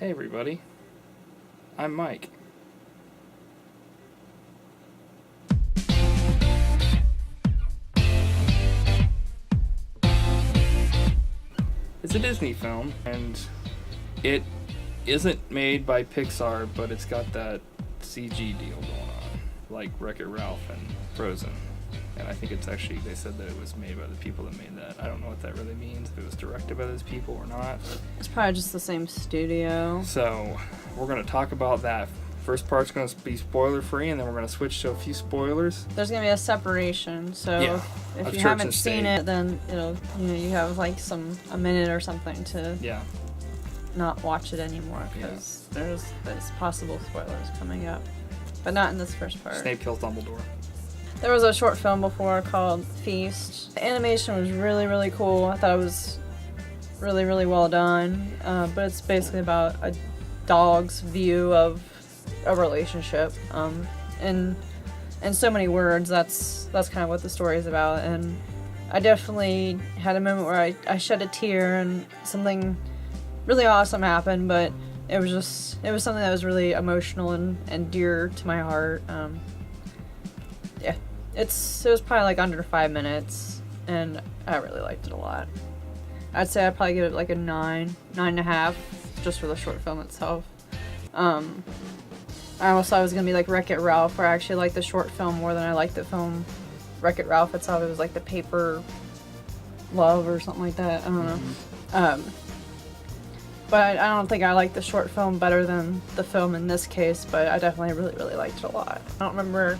Hey everybody, I'm Mike. It's a Disney film, and it isn't made by Pixar, but it's got that CG deal going on, like Wreck-It Ralph and Frozen. And I think it's actually, they said that it was made by the people that made that. I don't know what that really means, if it was directed by those people or not. It's probably just the same studio. So, we're going to talk about that. First part's going to be spoiler-free, and then we're going to switch to a few spoilers. There's going to be a separation, so Yeah, if you haven't seen it, then you have like a minute or something to not watch it anymore, because there's possible spoilers coming up. But not in this first part. Snape kills Dumbledore. There was a short film before called Feast. The animation was really, really cool. I thought it was really, really well done. But it's basically about a dog's view of a relationship. In so many words, that's kind of what the story is about. And I definitely had a moment where I shed a tear and something really awesome happened, but it was something that was really emotional and dear to my heart. It was probably like under 5 minutes, and I really liked it a lot. I'd say I'd probably give it like a 9.5, just for the short film itself. I almost thought it was gonna be like Wreck-It Ralph, where I actually liked the short film more than I liked the film Wreck-It Ralph itself. It was like the paper love or something like that. I don't know. But I don't think I liked the short film better than the film in this case, but I definitely really, really liked it a lot. I don't remember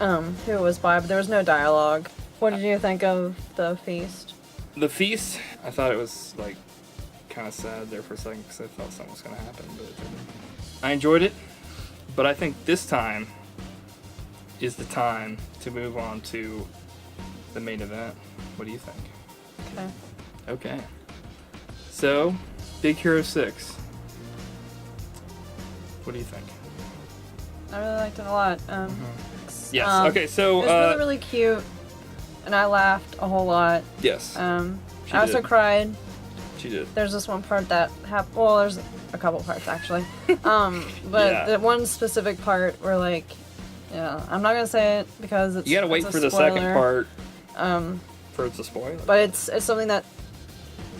who it was by, but there was no dialogue. What did you think of The Feast? The Feast, I thought it was like kind of sad there for a second because I thought something was going to happen, but it didn't. I enjoyed it, but I think this time is the time to move on to the main event. What do you think? Okay. So, Big Hero 6. What do you think? I really liked it a lot. Yes. Okay. So it was really, really cute, and I laughed a whole lot. Yes. I also cried. She did. There's this one part that happened. Well, there's a couple parts actually. But the one specific part where I'm not gonna say it because it's. You gotta wait for the second part. For it's a spoiler. But it's something that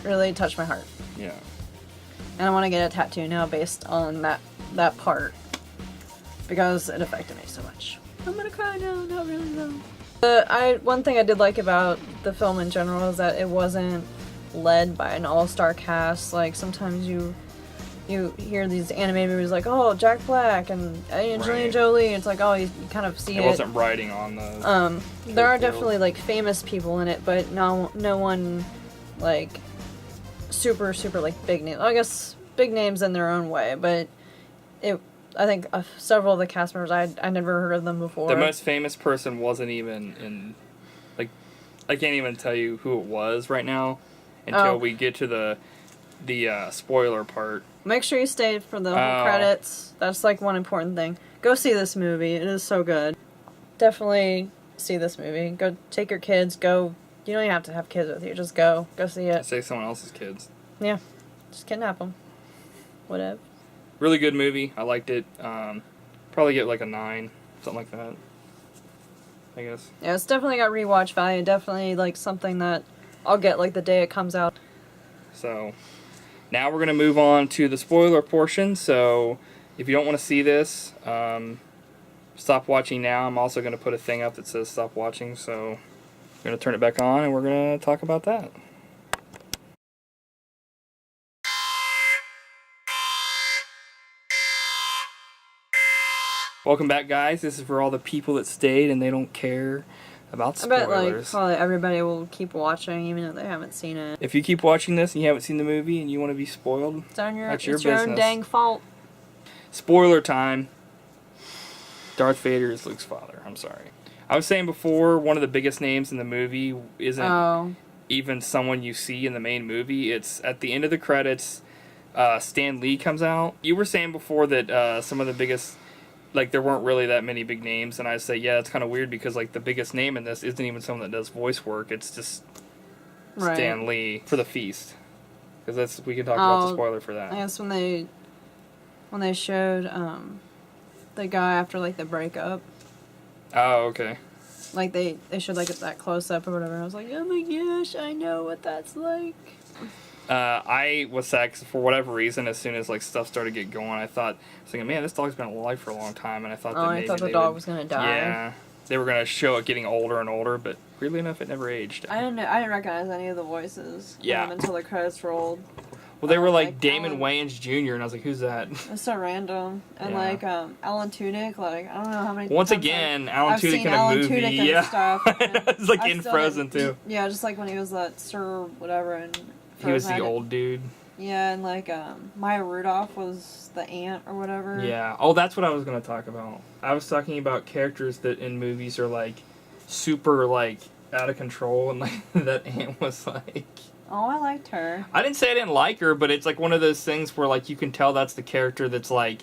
really touched my heart. Yeah. And I want to get a tattoo now based on that part, because it affected me so much. I'm gonna cry now, not really though. One thing I did like about the film in general is that it wasn't led by an all-star cast. Like sometimes you hear these animated movies like, oh, Jack Black and Angelina Jolie. It's like, oh, you kind of see it. It wasn't riding on the. There are definitely like famous people in it, but no one like super like big names. I guess big names in their own way, but I think several of the cast members I never heard of them before. The most famous person wasn't even in, like, I can't even tell you who it was right now until we get to the spoiler part. Make sure you stay for the whole credits. That's like one important thing. Go see this movie. It is so good. Definitely see this movie. Go take your kids. Go. You don't even have to have kids with you. Just go see it. Say someone else's kids. Yeah, just kidnap them. Whatever. Really good movie. I liked it. Probably get like a 9, something like that, I guess. Yeah, it's definitely got rewatch value. Definitely like something that I'll get like the day it comes out. So now we're gonna move on to the spoiler portion. So if you don't want to see this, stop watching now. I'm also gonna put a thing up that says stop watching. So I'm gonna turn it back on and we're gonna talk about that. Welcome back, guys. This is for all the people that stayed and they don't care about spoilers. I bet probably everybody will keep watching even if they haven't seen it. If you keep watching this and you haven't seen the movie and you want to be spoiled, it's your own dang fault. Spoiler time. Darth Vader is Luke's father. I'm sorry. I was saying before, one of the biggest names in the movie isn't even someone you see in the main movie. It's at the end of the credits, Stan Lee comes out. You were saying before that some of the biggest... Like, there weren't really that many big names, and I say, yeah, it's kind of weird because, like, the biggest name in this isn't even someone that does voice work. It's just Stan Lee for The Feast. Because we can talk about the spoiler for that. I guess when they when they showed the guy after like the breakup. Oh, okay. Like they showed like that close up or whatever. I was like, oh my gosh, I know what that's like. I was sad 'cause for whatever reason, as soon as like stuff started to get going, I was thinking, man, this dog's been alive for a long time, and I thought that maybe the dog was gonna die. Yeah, they were gonna show it getting older and older, but weirdly enough, it never aged. I didn't recognize any of the voices. Yeah. Until the credits rolled. Well, they were like Damon Wayans Jr., and I was like, who's that? It's so random. And like Alan Tudyk, like I don't know how many. Once again, Alan Tudyk in a Alan movie, Tudyk and stuff. It's like in Frozen too. Yeah, just like when he was that Sir whatever and. He was the old dude. Yeah, and like Maya Rudolph was the aunt or whatever. Yeah. Oh, that's what I was gonna talk about. I was talking about characters that in movies are like super like out of control, and like that aunt was like. Oh, I liked her. I didn't say I didn't like her, but it's like one of those things where like you can tell that's the character that's like.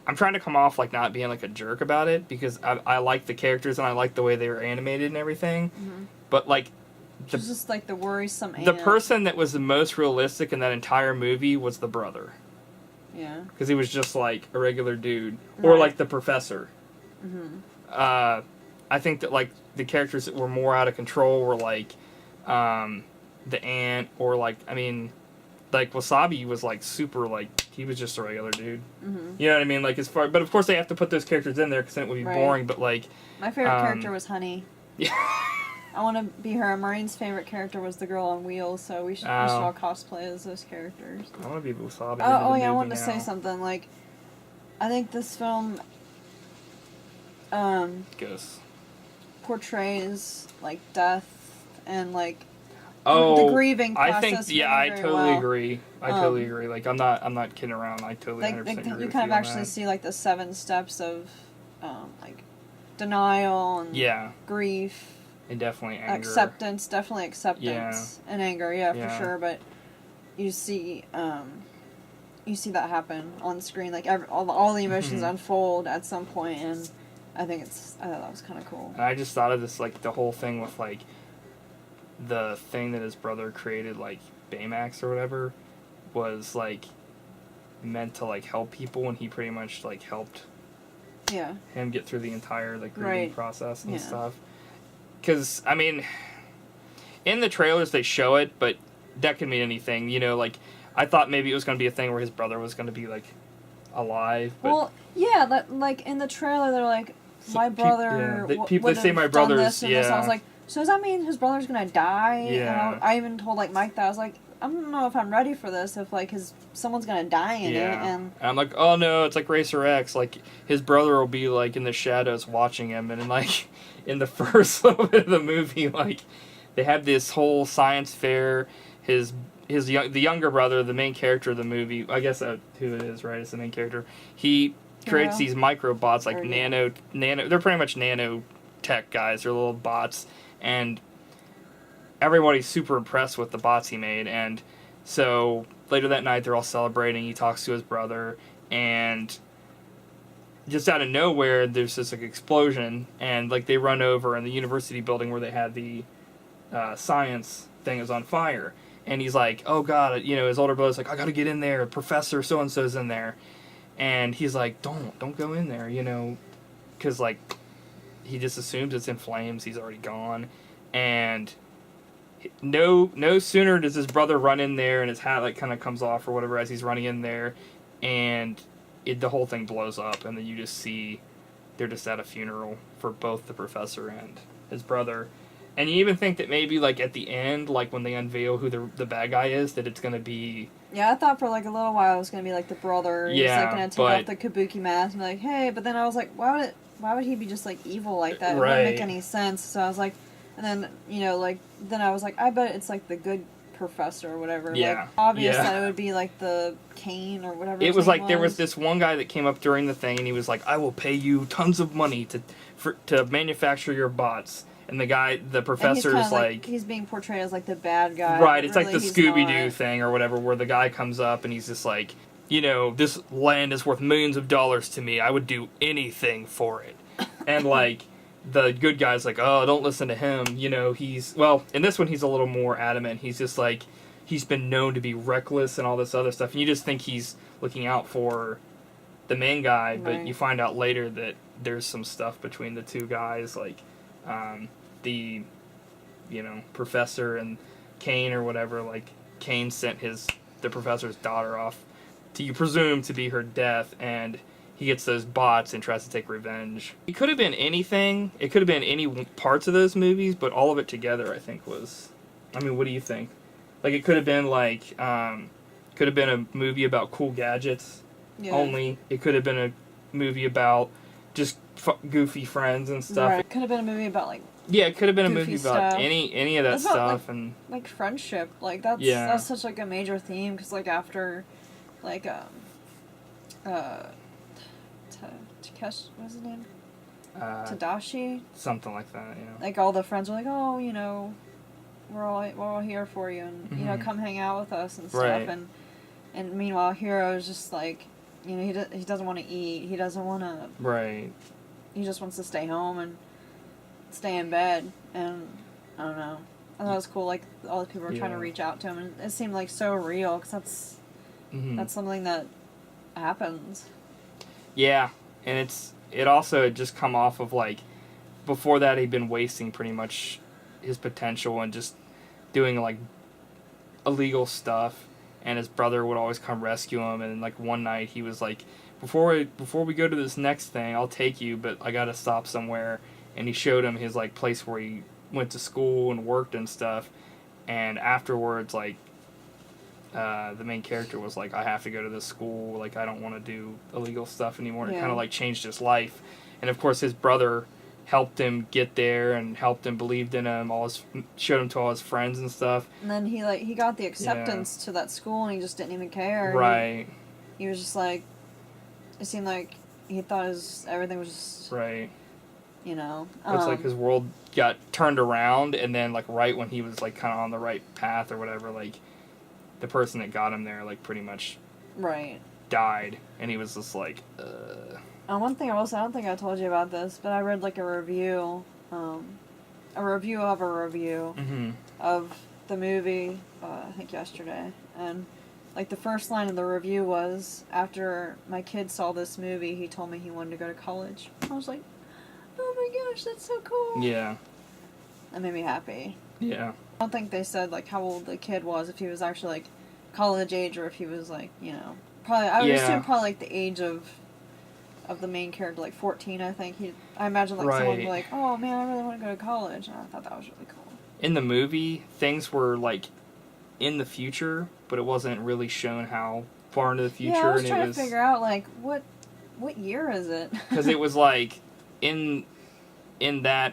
I'm trying to come off like not being like a jerk about it because I like the characters and I like the way they were animated and everything, but like. She's just like the worrisome aunt. The person that was the most realistic in that entire movie was the brother. Yeah. Because he was just like a regular dude, or like the professor. I think that like the characters that were more out of control were like the aunt, or like like Wasabi was like super like he was just a regular dude. You know what I mean? Like but of course they have to put those characters in there because then it would be boring. But like my favorite character was Honey. Yeah. I want to be her. Maureen's favorite character was the girl on wheels, so we should all cosplay as those characters. I want to be Wasabi. I wanted to say something. Like, I think this film portrays like death and like the grieving process. I totally agree. I totally agree. Like I'm not kidding around. I totally 100% agree. You kind of actually see like the 7 steps of like denial and grief. And definitely anger. Acceptance, and anger, for sure. But you see that happen on screen, like all the emotions unfold at some point, and I thought that was kind of cool. And I just thought of this, like the whole thing with like the thing that his brother created, like Baymax or whatever, was like meant to like help people, and he pretty much like helped him get through the entire like grieving process and stuff. Because, I mean, in the trailers they show it, but that could mean anything. You know, like, I thought maybe it was going to be a thing where his brother was going to be, like, alive. But well, yeah, like, in the trailer they're like, my brother they say my brother's, done this and this. I was like, so does that mean his brother's going to die? Yeah. And I even told, like, Mike that. I was like, I don't know if I'm ready for this, if, like, someone's going to die in it. And I'm like, oh, no, it's like Racer X. Like, his brother will be, like, in the shadows watching him, and, like... In the first little bit of the movie, like, they have this whole science fair. The younger brother, the main character of the movie, I guess who it is, right? It's the main character. He creates these microbots, like nano. They're pretty much nanotech guys. They're little bots, and everybody's super impressed with the bots he made. And so later that night, they're all celebrating. He talks to his brother, and just out of nowhere, there's this like explosion, and like they run over, and the university building where they had the science thing is on fire. And he's like, "Oh God!" You know, his older brother's like, "I got to get in there. Professor so and so's in there," and he's like, "Don't go in there," you know, because like he just assumes it's in flames. He's already gone, and no sooner does his brother run in there, and his hat like kind of comes off or whatever as he's running in there, and the whole thing blows up, and then you just see they're just at a funeral for both the professor and his brother. And you even think that maybe, like, at the end, like, when they unveil who the bad guy is, that it's going to be... Yeah, I thought for, like, a little while it was going to be, like, the brother. He's, like, going to take off the kabuki mask and be like, hey, but then I was like, why would he be just, like, evil like that? It wouldn't make any sense. So I was like... And then, you know, like, then I was like, I bet it's, like, the good professor or whatever. Yeah. Like, obvious that it would be, like, the Kane or whatever it was like, there was this one guy that came up during the thing, and he was like, I will pay you tons of money to manufacture your bots. And the professor's like... He's being portrayed as, like, the bad guy. Right, it's really, like the Scooby-Doo thing or whatever, where the guy comes up and he's just like, you know, this land is worth millions of dollars to me. I would do anything for it. And, like, the good guy's like, oh, don't listen to him. You know, in this one, he's a little more adamant. He's just like, he's been known to be reckless and all this other stuff. And you just think he's looking out for the main guy, but Right. you find out later that there's some stuff between the two guys, like the, professor and Kane or whatever. Like, Kane sent the professor's daughter off to, you presume, to be her death, and he gets those bots and tries to take revenge. It could have been anything. It could have been any parts of those movies, but all of it together, I think, was... I mean, what do you think? Like, it could have been, like, could have been a movie about cool gadgets only. It could have been a movie about just goofy friends and stuff. Right. It could have been a movie about, like... Yeah, it could have been a goofy movie about stuff. any of that It's about, stuff. like, and like friendship. Like, that's Yeah. that's such, like, a major theme, because, like, after, like, Takeshi, what's his name? Tadashi? Something like that, yeah. Like, all the friends were like, oh, we're all here for you, and, come hang out with us and stuff, Right. and meanwhile, Hiro's just, like, he doesn't want to eat, he doesn't want to... Right. He just wants to stay home and stay in bed, and I don't know. I thought it was cool, like, all the people were trying to Yeah. reach out to him, and it seemed, like, so real, because that's something that happens. Yeah, and it also had just come off of, like, before that he'd been wasting pretty much his potential and just doing, like, illegal stuff, and his brother would always come rescue him, and, like, one night he was like, before we go to this next thing, I'll take you, but I gotta stop somewhere, and he showed him his, like, place where he went to school and worked and stuff, and afterwards, like, the main character was like, I have to go to this school, like, I don't want to do illegal stuff anymore. Yeah. It kind of, like, changed his life. And, of course, his brother helped him get there and helped him, believed in him, showed him to all his friends and stuff. And then he got the acceptance to that school, and he just didn't even care. Right. He was just like, it seemed like he thought everything was just, Right. It's like his world got turned around, and then, like, right when he was, like, kind of on the right path or whatever, like, the person that got him there, like, pretty much right. died, and he was just like, One thing I don't think I told you about this, but I read, like, a review of a review of the movie, I think yesterday, and, like, the first line of the review was, after my kid saw this movie, he told me he wanted to go to college. I was like, oh my gosh, that's so cool. Yeah. That made me happy. Yeah. I don't think they said, like, how old the kid was, if he was actually, like, college age, or if he was, like, probably, I would assume probably, like, the age of the main character, like, 14, I think. I imagine, like, someone would be like, oh, man, I really want to go to college, and I thought that was really cool. In the movie, things were, like, in the future, but it wasn't really shown how far into the future. Yeah, I was trying to figure out, like, what year is it? Because it was, like, in that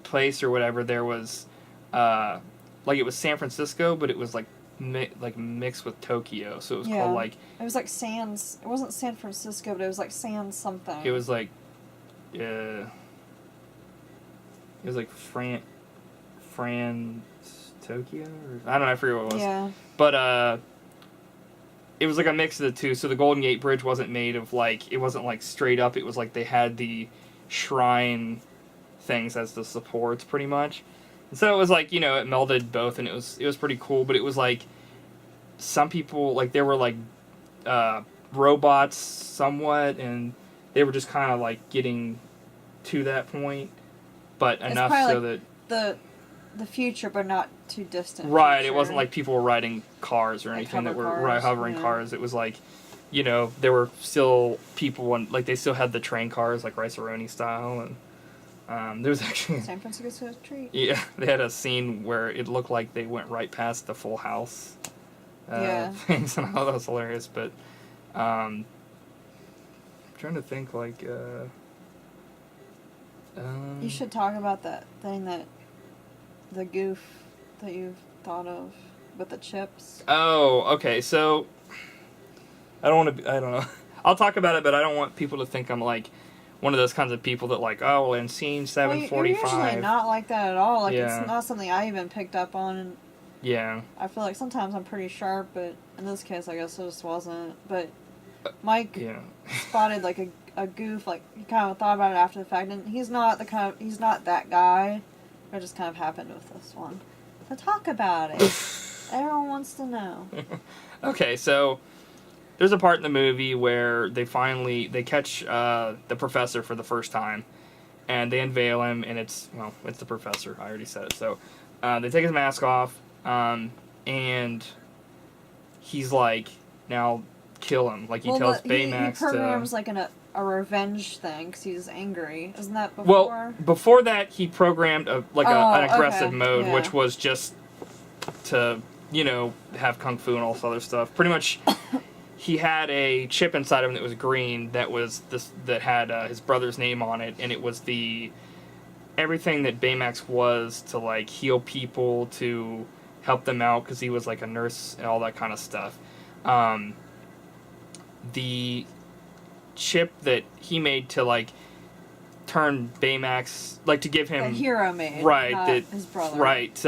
place or whatever, there was, like, it was San Francisco, but it was, like, mixed with Tokyo, so it was called, like... It was, like, Sans... It wasn't San Francisco, but it was, like, Sans something. It was, like, it was, like, Tokyo? Or, I don't know, I forget what it was. Yeah. But, it was, like, a mix of the two, so the Golden Gate Bridge wasn't made of, like... It wasn't, like, straight up, it was, like, they had the shrine things as the supports, pretty much. And so it was, like, it melded both, and it was pretty cool, but it was, like... Some people, like, there were, like, robots somewhat, and they were just kind of, like, getting to that point, but enough so like that... The future, but not too distant. Right, future. It wasn't like people were riding cars or Like anything that were cars, hovering yeah. cars. It was like, there were still people, and, like, they still had the train cars, like, Rice-A-Roni style, and there was actually... San Francisco's treat. Yeah, they had a scene where it looked like they went right past the Full House things, and I thought that was hilarious, but I'm trying to think, like, you should talk about that thing the goof that you've thought of with the chips. Oh, okay, so I don't know. I'll talk about it, but I don't want people to think I'm, like, one of those kinds of people that, like, oh, well, in scene 745... Well, you're usually not like that at all. Like, Yeah. It's not something I even picked up on, and Yeah. I feel like sometimes I'm pretty sharp, but in this case, I guess it just wasn't. But Mike Yeah. spotted, like, a goof, like, he kind of thought about it after the fact, and he's not that guy. It just kind of happened with this one. So talk about it. Everyone wants to know. Okay, so there's a part in the movie where they catch the professor for the first time, and they unveil him, and it's the professor. I already said it. So they take his mask off, and he's like, now kill him. Like, he tells Baymax he programs like a revenge thing because he's angry. Isn't that before? Well, before that, he programmed an aggressive mode, which was just to, have kung fu and all this other stuff. Pretty much, he had a chip inside him that was green that had his brother's name on it, and it was everything that Baymax was to, like, heal people, to help them out, because he was like a nurse and all that kind of stuff. The chip that he made to, like, turn Baymax, like, to give him that Hero made, right, not that his brother, right,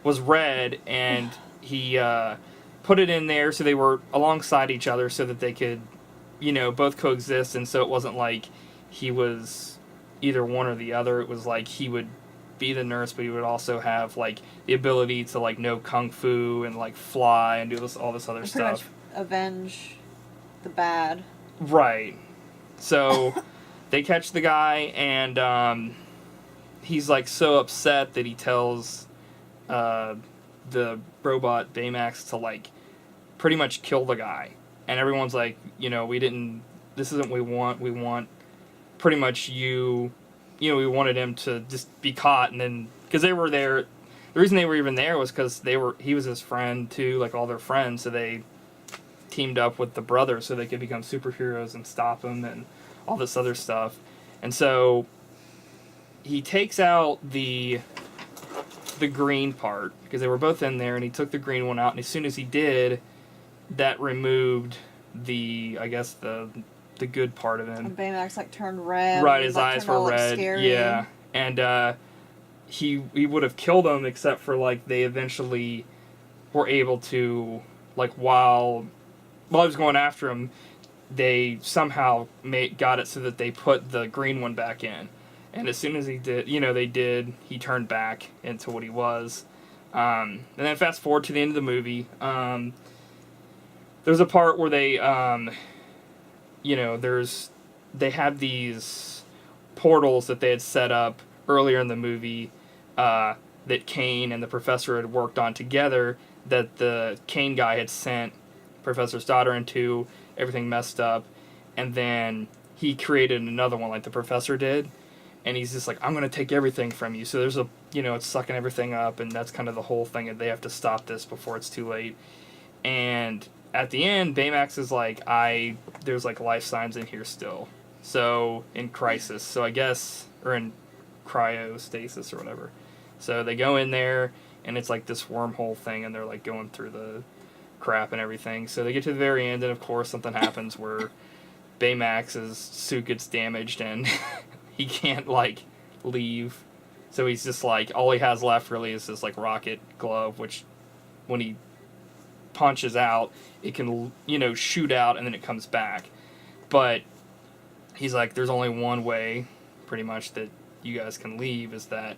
was red, and he put it in there so they were alongside each other so that they could, both coexist, and so it wasn't like he was either one or the other. It was like he would be the nurse, but he would also have, like, the ability to, like, know kung fu and, like, fly and do all this other stuff. Pretty much avenge the bad. Right. So they catch the guy, and he's, like, so upset that he tells the robot Baymax to, like, pretty much kill the guy. And everyone's like, this isn't what we want. We want pretty much we wanted him to just be caught, and then, because they were there, the reason they were even there was because he was his friend too, like all their friends, so they teamed up with the brother so they could become superheroes and stop him and all this other stuff. And so he takes out the green part, because they were both in there, and he took the green one out, and as soon as he did, that removed the good part of him. And Baymax, like, turned red. Right, his eyes were red. Yeah. And he would have killed him, except for, like, they eventually were able to, like, while he was going after him, they somehow got it so that they put the green one back in. And as soon as he did, he turned back into what he was. And then fast forward to the end of the movie, there's a part where they, they have these portals that they had set up earlier in the movie that Kane and the professor had worked on together, that the Kane guy had sent Professor's daughter into. Everything messed up, and then he created another one like the professor did, and he's just like, I'm going to take everything from you. So there's it's sucking everything up, and that's kind of the whole thing, and they have to stop this before it's too late. And at the end, Baymax is like, there's, like, life signs in here still. So, in crisis. So I guess, or in cryostasis or whatever. So they go in there, and it's like this wormhole thing, and they're, like, going through the crap and everything. So they get to the very end, and of course something happens where Baymax's suit gets damaged, and he can't, like, leave. So he's just, like, all he has left really is this, like, rocket glove, which when he punches out, it can, shoot out, and then it comes back. But he's like, there's only one way, pretty much, that you guys can leave, is that,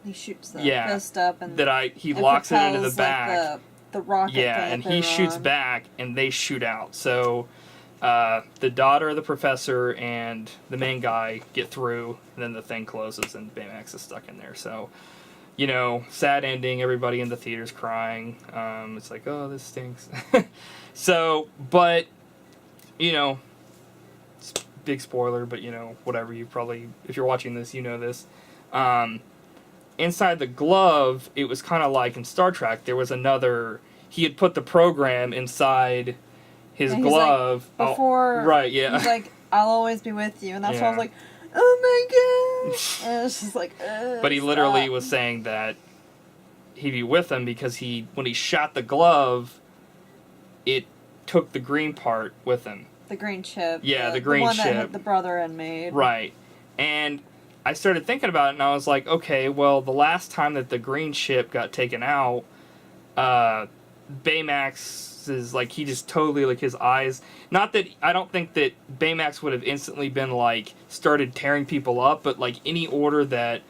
he shoots the fist up, and he locks it into the back. Like the rocket. Yeah, and he shoots back, and they shoot out. So the daughter of the professor and the main guy get through, and then the thing closes, and Baymax is stuck in there. So, sad ending. Everybody in the theater's crying. It's like, oh, this stinks. So, but, it's a big spoiler, but, whatever. You probably, if you're watching this, you know this. Inside the glove, it was kind of like in Star Trek, there was another, he had put the program inside his glove. Like, before, right, yeah. He's like, I'll always be with you. And that's why I was like, oh my gosh. And it's just like, but he literally was saying that he'd be with him because when he shot the glove, it took the green part with him. The green chip. Yeah, the green chip. The one that the brother had made. Right. And I started thinking about it, and I was like, okay, well, the last time that the green chip got taken out, Baymax is, like, he just totally, like, his eyes, not that, I don't think that Baymax would have instantly been, like, started tearing people up, but, like, any order that,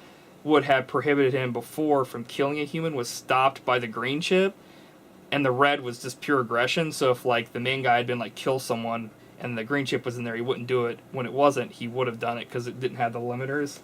would have prohibited him before from killing a human was stopped by the green chip, and the red was just pure aggression. So if like the main guy had been like kill someone and the green chip was in there, he wouldn't do it. When it wasn't, he would have done it because it didn't have the limiters.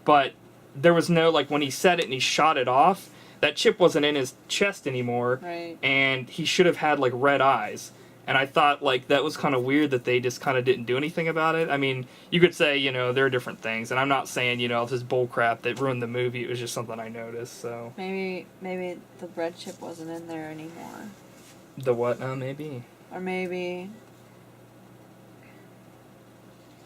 But there was no, like, when he said it and he shot it off, that chip wasn't in his chest anymore, right. And he should have had like red eyes. And I thought, like, that was kind of weird that they just kind of didn't do anything about it. I mean, you could say, you know, there are different things. And I'm not saying, you know, this bull crap that ruined the movie. It was just something I noticed, so. Maybe the red chip wasn't in there anymore. The what now, maybe? Or maybe...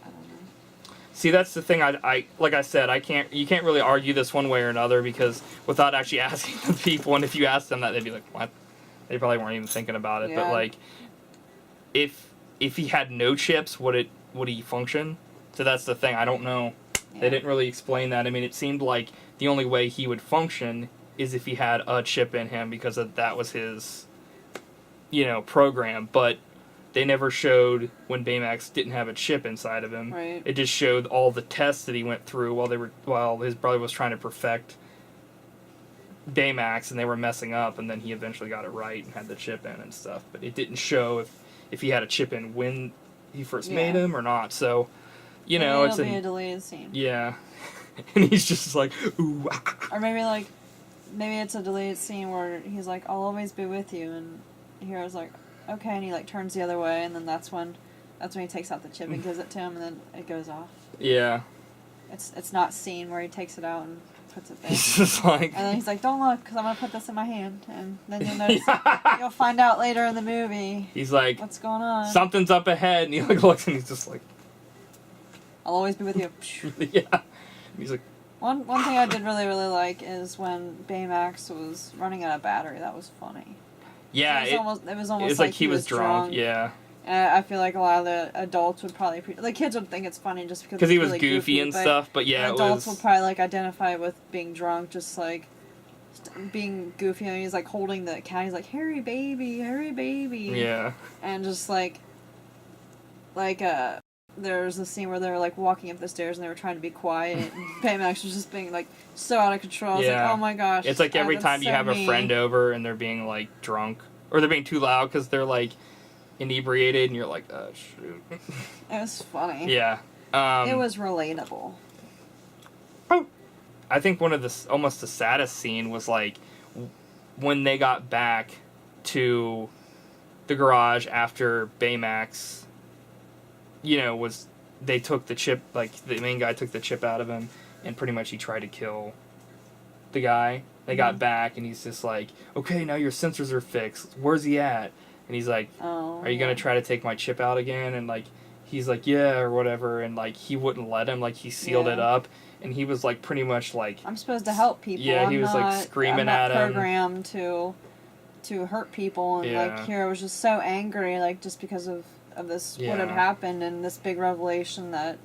I don't know. See, that's the thing. I like I said, you can't really argue this one way or another because without actually asking the people, and if you ask them that, they'd be like, what? They probably weren't even thinking about it. Yeah. But, like... If he had no chips, would he function? So that's the thing. I don't know. Yeah. They didn't really explain that. I mean, it seemed like the only way he would function is if he had a chip in him because that was his, you know, program. But they never showed when Baymax didn't have a chip inside of him. Right. It just showed all the tests that he went through while his brother was trying to perfect Baymax, and they were messing up, and then he eventually got it right and had the chip in and stuff. But it didn't show if he had a chip in when he first made him or not. So, you know, it'll be a deleted scene. Yeah. And he's just like, ooh. Or maybe it's a deleted scene where he's like, I'll always be with you, and Hero's like, okay, and he like turns the other way, and then that's when he takes out the chip and gives it to him, and then it goes off. Yeah. It's not seen where he takes it out and puts it there. He's just like... And then he's like, don't look, because I'm going to put this in my hand. And then you'll notice, you'll find out later in the movie. He's like... What's going on? Something's up ahead. And he like looks and he's just like... I'll always be with you. Yeah. And he's like... One thing I did really, really like is when Baymax was running out of battery. That was funny. Yeah, it was almost like he was drunk. Yeah. And I feel like a lot of the adults would probably... the kids would think it's funny just because he was really goofy and stuff, but yeah, adults will probably, like, identify with being drunk, just, like, being goofy, and he's, like, holding the cat, he's like, hurry, baby, hurry, baby. Yeah. And just, like, there's a scene where they were, like, walking up the stairs, and they were trying to be quiet, and Baymax was just being, like, so out of control. I was like, oh my gosh. It's like every time you have me. A friend over, and they're being, like, drunk, or they're being too loud, because they're, like... inebriated, and you're like, oh, shoot. It was funny. Yeah. It was relatable. I think one of almost the saddest scene was, like, when they got back to the garage after Baymax, you know, they took the chip, like, the main guy took the chip out of him, and pretty much he tried to kill the guy. They got back, and he's just like, okay, now your sensors are fixed. Where's he at? And he's like, are you going to try to take my chip out again? And, like, he's like, yeah, or whatever. And, like, he wouldn't let him. Like, he sealed it up. And he was, like, pretty much, like... I'm supposed to help people. Yeah, he was, like, screaming at him. I'm not programmed to hurt people. And, like, Hero was just so angry, like, just because of this, what had happened. And this big revelation that,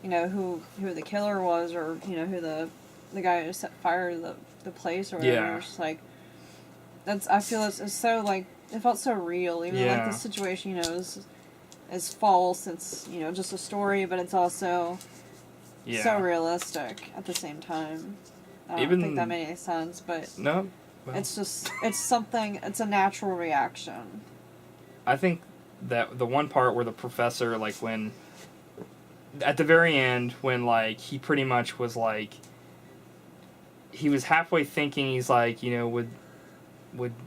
you know, who the killer was, or, you know, who the guy who set fire to the place or whatever. Yeah. It's just, like... I feel it's so, like... It felt so real, even though, like, the situation, you know, is false. It's, you know, just a story, but it's also so realistic at the same time. I don't think that made any sense, but no, well, it's just, it's a natural reaction. I think that the one part where the professor, like, when, at the very end, when, like, he pretty much was, like, he was halfway thinking, he's like, you know, would,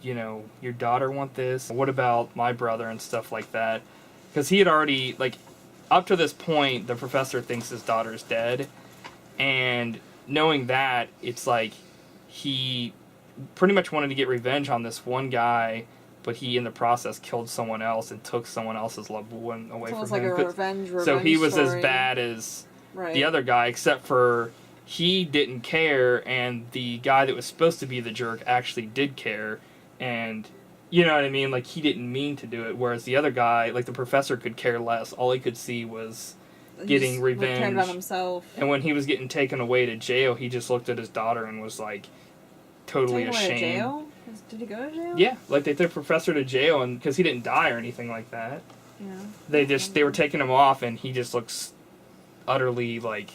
you know, your daughter want this? What about my brother and stuff like that? Because he had already, like, up to this point, the professor thinks his daughter's dead. And knowing that, it's like he pretty much wanted to get revenge on this one guy, but he, in the process, killed someone else and took someone else's loved one away from him. It's like a revenge so he was story. As bad as the other guy, except for... he didn't care, and the guy that was supposed to be the jerk actually did care, and, you know what I mean? Like, he didn't mean to do it, whereas the other guy, like, the professor could care less. All he could see was getting revenge. He cared about himself. And when he was getting taken away to jail, he just looked at his daughter and was, like, totally ashamed. Away to jail? Did he go to jail? Yeah, like, they took professor to jail, and because he didn't die or anything like that. Yeah. They were taking him off, and he just looks utterly, like...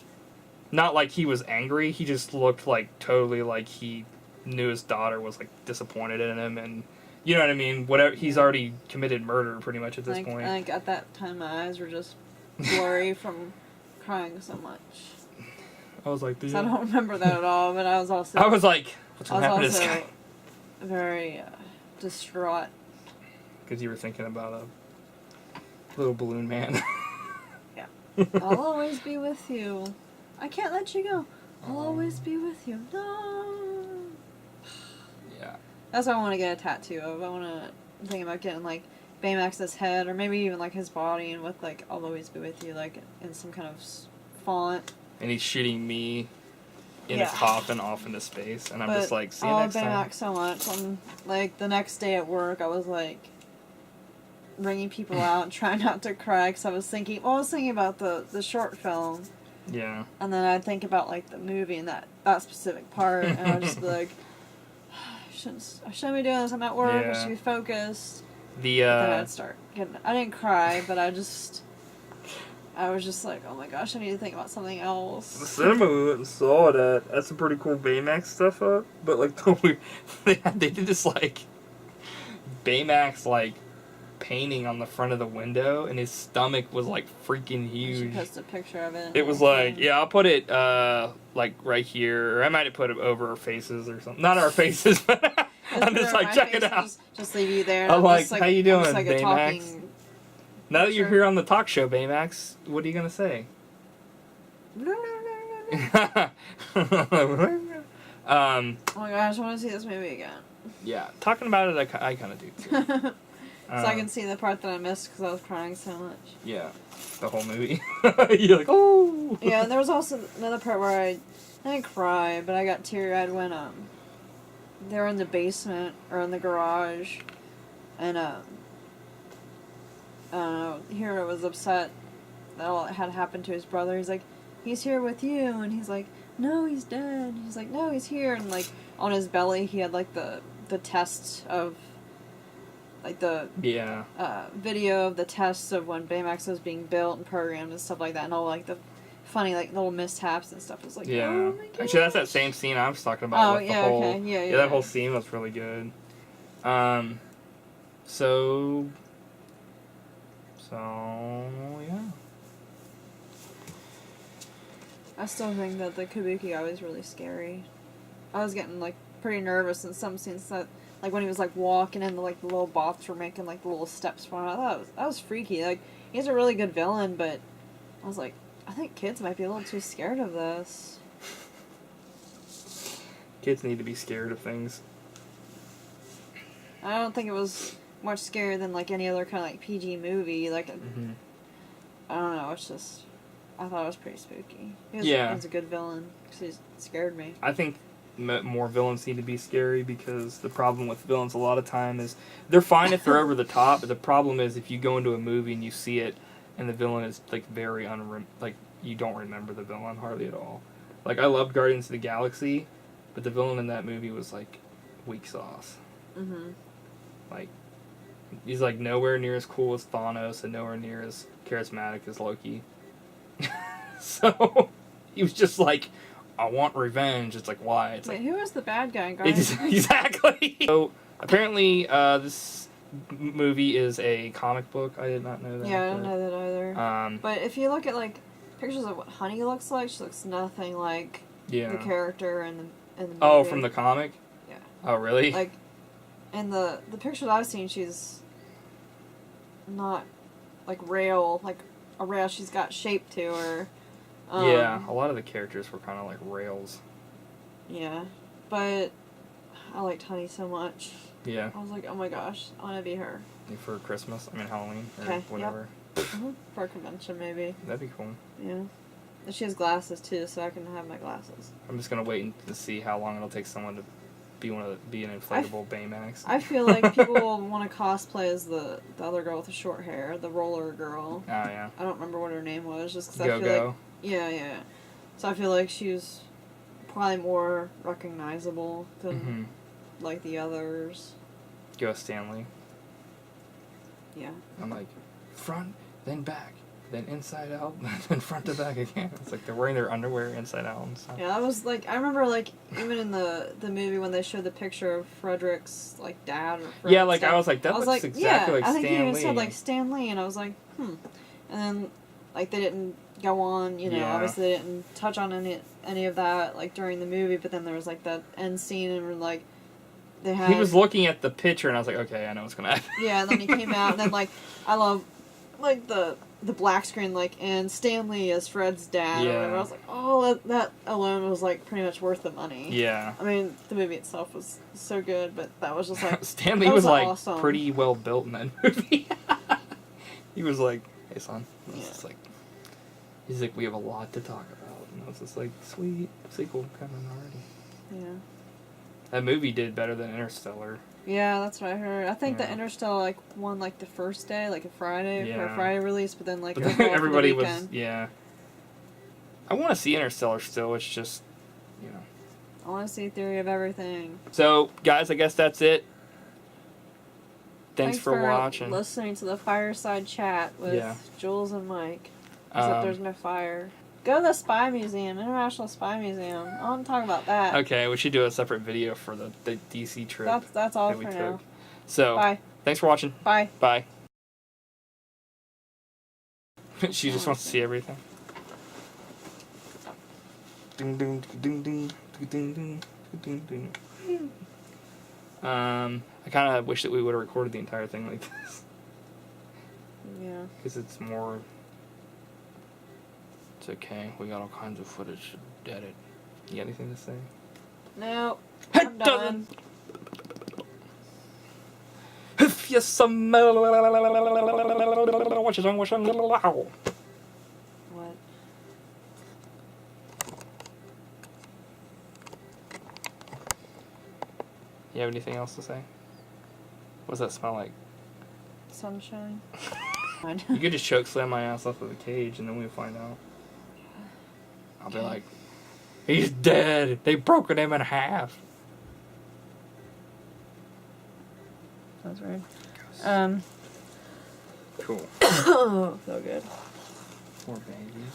Not like he was angry. He just looked like totally like he knew his daughter was like disappointed in him, and you know what I mean. Whatever. He's already committed murder pretty much at this point. I think at that time my eyes were just blurry from crying so much. I was like, I don't remember that at all, but I was also. I was like, what's gonna happen to this guy? Very distraught. Because you were thinking about a little balloon man. Yeah. I'll always be with you. I can't let you go. I'll always be with you. No. Yeah. That's what I want to get a tattoo of. I want to think about getting like Baymax's head, or maybe even like his body, and with like "I'll always be with you" like in some kind of font. And he's shooting me in a coffin off into space, and I'm just like, see you next time. I love Baymax so much. Like the next day at work, I was like ringing people out and trying not to cry because I was thinking about the short film. Yeah. And then I'd think about like the movie and that specific part, and I'd just be like, I shouldn't be doing this. I'm at work. I should be focused. Then I'd start getting. I didn't cry, but I was just like, oh my gosh, I need to think about something else. The cinema we went and saw that. That's some pretty cool Baymax stuff up. But like they did this like Baymax like painting on the front of the window, and his stomach was like freaking huge. You should post a picture of it. It was like, I'll put it like right here, or I might have put it over our faces or something. Not our faces, but I'm just like, check it out. Just leave you there. I'm like, how you doing, like Baymax? Now that you're here on the talk show, Baymax, what are you gonna say? Oh my gosh, I want to see this movie again. Yeah, talking about it, I kind of do too. So I can see the part that I missed because I was crying so much. Yeah, the whole movie. You're like, oh. Yeah, and there was also another part where I didn't cry, but I got teary-eyed when they were in the basement or in the garage, and Hero was upset that all that had happened to his brother. He's like, he's here with you, and he's like, no, he's dead. He's like, no, he's here, and like on his belly he had like the test of. Like the video of the tests of when Baymax was being built and programmed and stuff like that, and all like the funny like little mishaps and stuff. It was like, oh my gosh. Actually, that's that same scene I was talking about. Oh, yeah, okay. Yeah, that whole scene was really good. So yeah. I still think that the Kabuki guy was really scary. I was getting like pretty nervous in some scenes that. Like, when he was, like, walking and, like, the little bots were making, like, the little steps for him. I thought that was freaky. Like, he's a really good villain, but I was like, I think kids might be a little too scared of this. Kids need to be scared of things. I don't think it was much scarier than, like, any other kind of, like, PG movie. Like, I don't know, it's just... I thought it was pretty spooky. He was a good villain, because he scared me. I think... more villains need to be scary, because the problem with villains a lot of time is they're fine if they're over the top, but the problem is if you go into a movie and you see it and the villain is like very like you don't remember the villain hardly at all. Like I loved Guardians of the Galaxy, but the villain in that movie was like weak sauce. Like he's like nowhere near as cool as Thanos and nowhere near as charismatic as Loki. So he was just like, I want revenge. It's like, why? It's Wait, like, who was the bad guy in Guardians? Exactly. So, apparently, this movie is a comic book. I did not know that. Yeah, I didn't know that either. But if you look at, like, pictures of what Honey looks like, she looks nothing like the character in the movie. Oh, from the comic? Yeah. Oh, really? Like, in the pictures I've seen, she's not, like, rail, like a rail. She's got shape to her. Yeah, a lot of the characters were kind of like rails. Yeah, but I liked Honey so much. Yeah. I was like, oh my gosh, I want to be her. For Christmas? I mean, Halloween or whatever. Yep. For a convention, maybe. That'd be cool. Yeah. And she has glasses, too, so I can have my glasses. I'm just going to wait to see how long it'll take someone to be an inflatable Baymax. I feel like people will want to cosplay as the other girl with the short hair, the roller girl. Oh, yeah. I don't remember what her name was, just because I feel Go-Go. like... Yeah. So I feel like she was probably more recognizable than, like, the others. Ghost Stanley. Yeah. I'm like, front, then back, then inside out, then front to back again. It's like they're wearing their underwear inside out and stuff. Yeah, that was like, I remember like even in the movie when they showed the picture of Frederick's like dad or Fred's Yeah, like dad, I was like, that looks exactly like I think he Stan even Lee. said like Stan Lee, and I was like, and then like they didn't go on, you know, Yeah. obviously they didn't touch on any of that like during the movie, but then there was like that end scene and like they had. He was looking at the picture, and I was like, okay, I know what's gonna happen. Yeah, and then he came out, and then like I love like the black screen, like, and Stan Lee as Fred's dad. Yeah. Or whatever. I was like, oh, that alone was like pretty much worth the money. Yeah. I mean, the movie itself was so good, but that was just like Stan Lee that was like awesome. pretty well built in that movie. He was like, hey son, Yeah. just like, he's like, we have a lot to talk about, and I was just like, sweet sequel coming already. Yeah. That movie did better than Interstellar. Yeah, that's what I heard. I think Yeah. the Interstellar like won like the first day, like a Friday for a Yeah. Friday release, but then like But overall then for the everybody was, weekend. yeah. I want to see Interstellar still. It's just, you know. I want to see Theory of Everything. So, guys, I guess that's it. Thanks for watching. Listening to the fireside chat with Yeah. Jules and Mike. Except there's no fire. Go to the Spy Museum, International Spy Museum. I want to talk about that. Okay, we should do a separate video for the DC trip. That's all that we for took. now. So, Bye. thanks for watching. Bye. Bye. She just wants to see everything. Ding ding ding ding ding ding ding ding. I kind of wish that we would have recorded the entire thing like this. Yeah. Because it's more. It's okay. We got all kinds of footage to edit. You got anything to say? No. I'm done. If you smell. Watch your tongue, watch your tongue. What? You have anything else to say? What does that smell like? Sunshine. You could just choke slam my ass off of the cage and then we'll find out. I'll be like, he's dead. They've broken him in half. That's weird. Cool. So good. Poor baby.